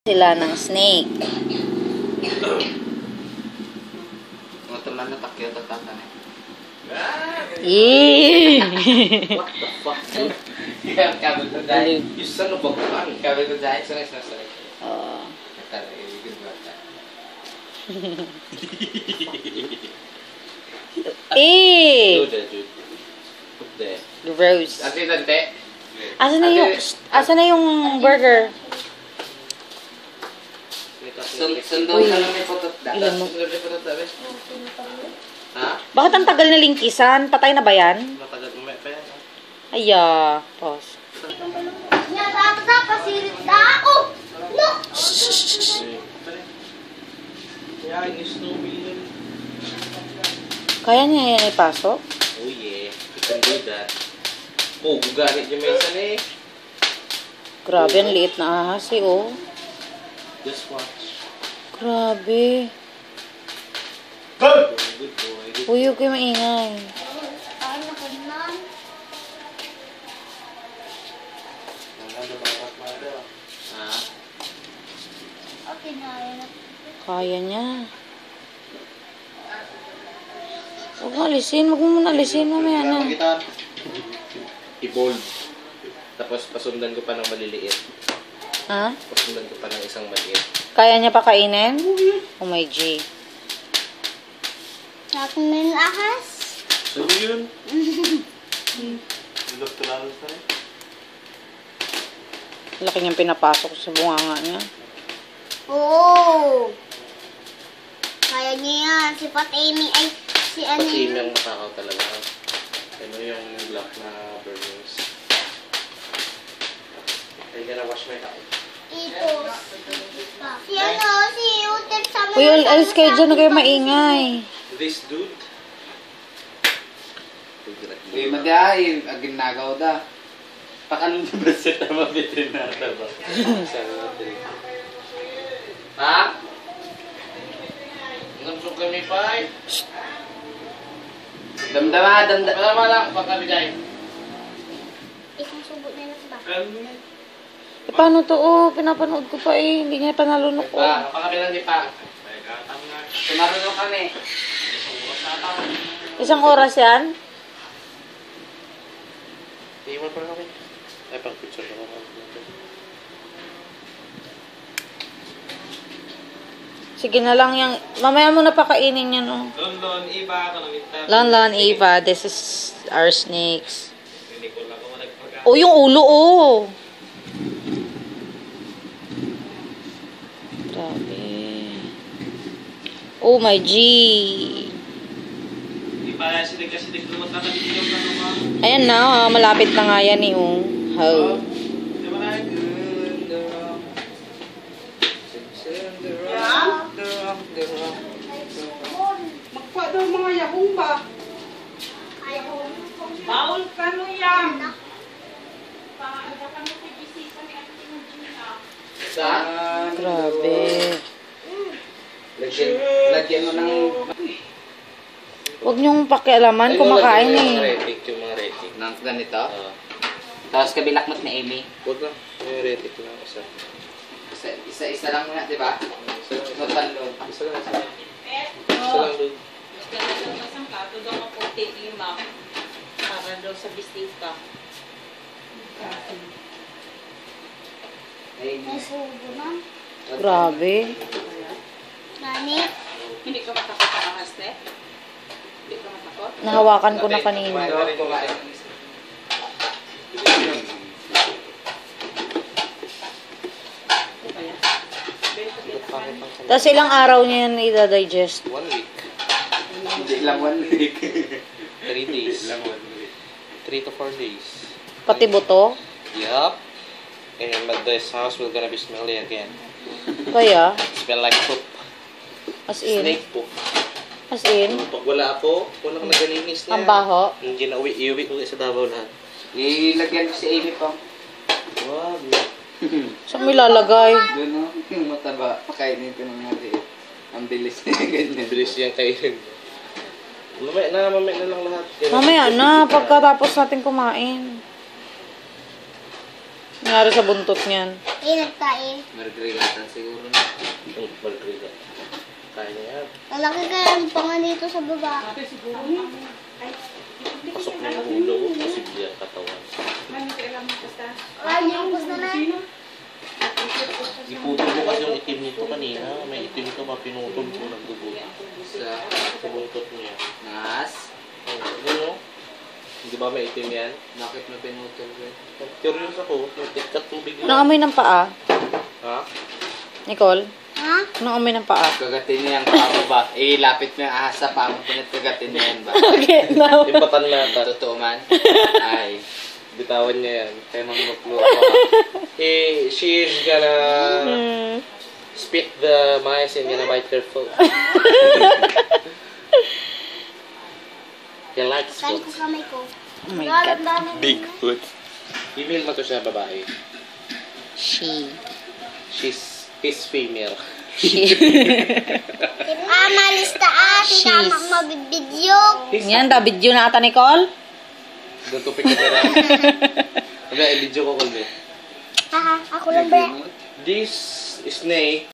Sila ng snake. Mga teman na takyo tatata. Eee! What the fuck, dude? Yeah, kabel ko dahil. You son of a gun. Kabel ko dahil. Sorry. Oh. Good work. Eh! Dude. Put there. Gross. Ate, tante. Asa na yung burger? Sundo ka lang may putot da. Ilan mo? Sundo may putot da, bes. Ha? Bakit ang tagal na lingkisan? Patay na ba yan? Matagal mo pa yan. Aya. Pause. Kaya niya yan ipasok? Oh yeah, you can do that. Oh, guganit yung mesa na eh. Grabe, ang liit na ahas eh, oh. Just watch. Grabe. Good boy. Uy, huwag kayo maingay. Ha? Kaya niya. Huwag mo alisin. Huwag mo muna alisin. Mamaya na. I-bold. Tapos pasundan ko pa ng maliliit. Ha? Pasundan ko pa ng isang maliit. Kaya niya pa kainin? Oh my G. Natin na yung ahas. So yun? Laki niyang pinapasok sa bunganga niya. Oo. Kaya niya yan. Si Pat Amy ay si ano Pati yun. yung matakaw talaga. Ano yung black na burgers. Ay, gonna wash my towel. Ito. Si ano, si Utep sa Uy, alis kayo dyan. Huwag kayo maingay. This dude? Eh, magahin. Agin nagaw da. Pakanong na ba siya tama bitin na ba? Ha? Ngamsok kami pa eh. Damdama. Malama lang, pagkabigay. Isang subo na lang ba? Eh, paano to? Oh, pinapanood ko pa eh. Hindi niya panalunok ko. Pagkabilang di pa. Sumarunong kami. Isang oras yan? Hindi mo pa kami. Ay, pang picture ko naman. Sige na lang yung... Mamaya mo na pakainin yan, oh. Lon, Eva. Lon, Eva. This is our snakes. Oh, yung ulo, oh. Grabe. Oh my G. Sinig lumata ka dito yung naman. Ayan na, malapit na nga yan eh, oh. How? Magpa daw mga yahong ba? Bawal ka mo yan. Saan? Grabe. Lagyan mo ng... Huwag niyong pakialaman, kumakain Yung eh. retic, yung mga retic. Nang ganito. Tapos kabilakmat ni Amy. Huwag na. Yung retic lang isa. Isa lang nga, di ba? Matalon. Isa lang. Isa lang doon. Isang plato daw maputi lima. Para daw sa bisita. May subo na. Grabe. Nani? Hindi ka matakot sa ahas, ne? Hindi ka matakot? Nahawakan ko na kanina. Tapos ilang araw niya yan i-digest? 1 week. Hindi lang 1 week. 3 days. 3 to 4 days. Pati buto? Yup. And but this house will gonna be smelly again. Kaya? Smell like poop. As in? Snake poop. As in? Pag wala ako, walang naganinis niya. Ang baho? Hindi na iuwi ko sa Davao lahat. Ilagyan ko si Amy pa. Wow. Saan mo ilalagay? Doon no? Yung mataba. Pakainin ko ng maliit. Ang bilis niya ganyan. Bilis yung kainin. Mamaya na lang lahat. Mamaya na, pagkatapos natin kumain. Nangyari sa buntot niyan. Nagkain. Margrigatan siguro na. Margarita. Kaya na yan. Malaki ka lang pa nga dito sa baba. Ate, siguro na. Ay, hindi Pasok kasi na alam yung ulo. Posible ang katawan. Mami, kailan mo basta. Ay, yung gusto na. Iputol ko kasi yung itim nito kanina. May itim ito, mapinutol ko. Nagdugo. Sa buntot niya. Nas? Ano? Hindi ba may itim yan? Bakit mo pinutol ko? Curious ako. Nagtikat mo bigla. Anong amoy ng paa? Ha? Nicole? Ha? Anong amoy ng paa? Kagatin niya ang paa ba? Lapit mo yung ahas sa paa mo. Pinagkagatin niya yan ba? Okay, now. Impatan nata. Totoo man? Ay. Bitawan niya yan. Kaya mangmuklo ako. She is gonna Hmm. spit the mice and gonna bite their foot. He likes Kain ko foot. kamay ko. Oh my God. Bigfoot. Female ba to siya, babae? She. He's female. Malista ate, tama She's- mabibidyo. Yan, video na ata, Nicole. Doon tupik ka na lang. Sabi, i-video ko, Colby. Haha, ako lang ba? This snake